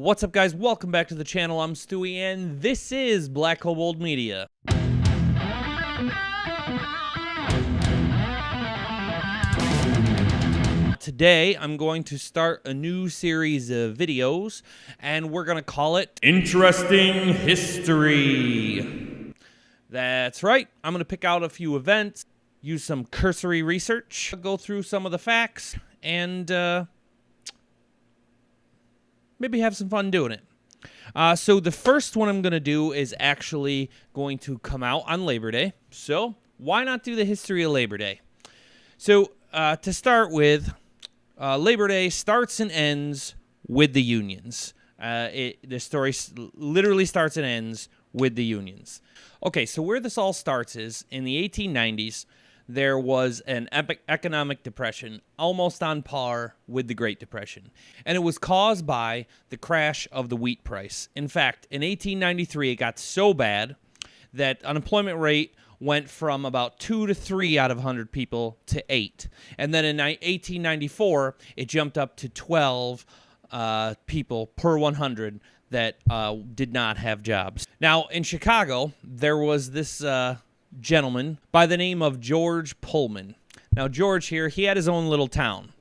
What's up, guys? Welcome back to the channel. I'm Stewie, and this is Black Kobold Media. Today, I'm going to start a new series of videos, and we're going to call it Interesting History. That's right. I'm going to pick out a few events, use some cursory research, go through some of the facts, and maybe have some fun doing it. So the first one I'm going to do is actually going to come out on Labor Day. So why not do the history of Labor Day? So to start with, Labor Day starts and ends with the unions. The story literally starts and ends with the unions. Okay, so where this all starts is in the 1890s, there was an economic depression almost on par with the Great Depression. And it was caused by the crash of the wheat price. In fact, in 1893, it got so bad that unemployment rate went from about 2 to 3 out of 100 people to 8. And then in 1894, it jumped up to 12 people per 100 that did not have jobs. Now, in Chicago, there was this gentleman by the name of George Pullman. Now, George here, he had his own little town,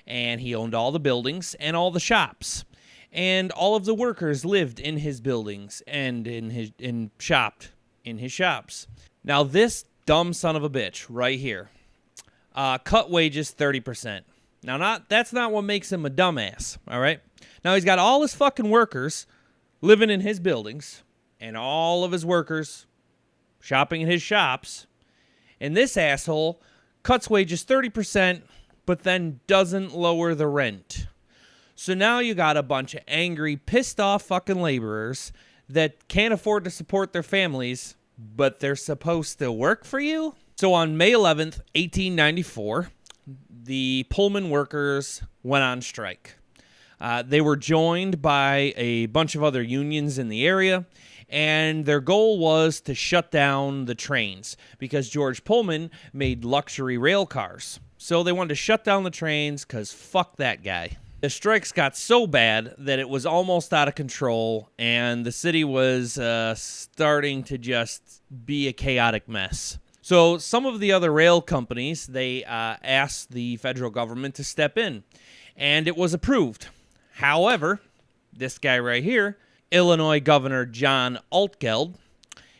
and he owned all the buildings and all the shops, and all of the workers lived in his buildings and shopped in his shops. Now, this dumb son of a bitch right here cut wages 30%. Now, that's not what makes him a dumbass, all right? Now, he's got all his fucking workers living in his buildings and all of his workers shopping in his shops, and this asshole cuts wages 30%, but then doesn't lower the rent. So now you got a bunch of angry, pissed off fucking laborers that can't afford to support their families, but they're supposed to work for you? So on May 11th, 1894, the Pullman workers went on strike. They were joined by a bunch of other unions in the area, and their goal was to shut down the trains because George Pullman made luxury rail cars. So they wanted to shut down the trains because fuck that guy. The strikes got so bad that it was almost out of control, and the city was starting to just be a chaotic mess. So some of the other rail companies, they asked the federal government to step in, and it was approved. However, this guy right here, Illinois Governor John Altgeld,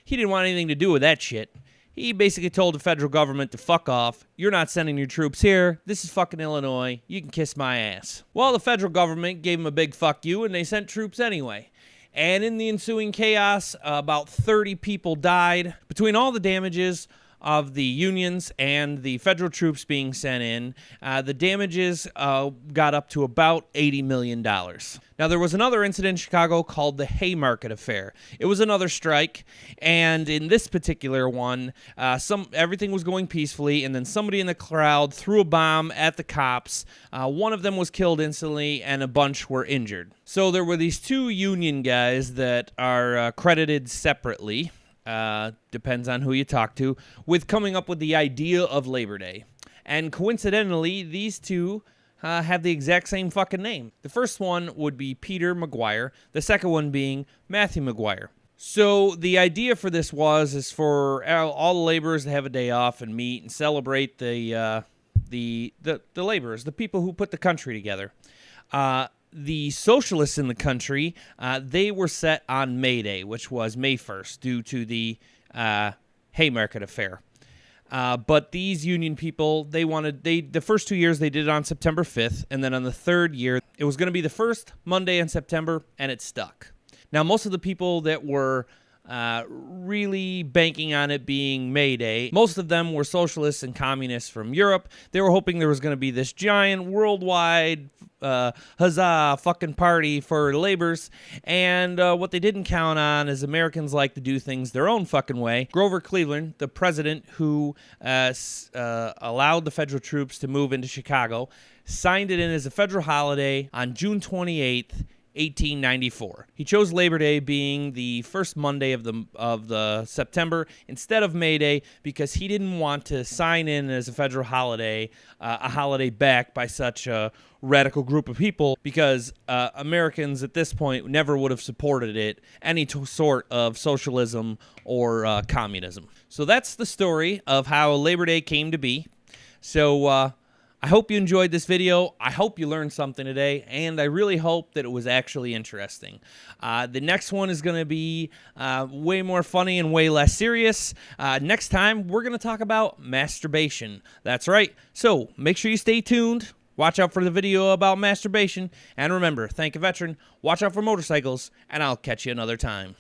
he didn't want anything to do with that shit. He basically told the federal government to fuck off. You're not sending your troops here. This is fucking Illinois. You can kiss my ass. Well, the federal government gave him a big fuck you, and they sent troops anyway. And in the ensuing chaos, about 30 people died. Between all the damages of the unions and the federal troops being sent in, the damages got up to about $80 million. Now, there was another incident in Chicago called the Haymarket Affair. It was another strike, and in this particular one, everything was going peacefully, and then somebody in the crowd threw a bomb at the cops. One of them was killed instantly, and a bunch were injured. So there were these two union guys that are credited separately, depends on who you talk to, with coming up with the idea of Labor Day. And coincidentally, these two have the exact same fucking name. The first one would be Peter McGuire, the second one being Matthew McGuire. So the idea for this is for all the laborers to have a day off and meet and celebrate the laborers, the people who put the country together. The socialists in the country, they were set on May Day, which was May 1st, due to the Haymarket Affair. But these union people, the first 2 years they did it on September 5th, and then on the third year, it was going to be the first Monday in September, and it stuck. Now, most of the people that were really banking on it being May Day, most of them were socialists and communists from Europe. They were hoping there was going to be this giant worldwide huzzah fucking party for laborers, and what they didn't count on is Americans like to do things their own fucking way. Grover Cleveland, the president who allowed the federal troops to move into Chicago, signed it in as a federal holiday on June 28th, 1894. He chose Labor Day being the first Monday of the September instead of May Day because he didn't want to sign in as a federal holiday, a holiday backed by such a radical group of people, because Americans at this point never would have supported it, any sort of socialism or communism. So that's the story of how Labor Day came to be. So I hope you enjoyed this video. I hope you learned something today, and I really hope that it was actually interesting. The next one is going to be way more funny and way less serious. Next time, we're going to talk about masturbation. That's right. So make sure you stay tuned. Watch out for the video about masturbation. And remember, thank a veteran, watch out for motorcycles, and I'll catch you another time.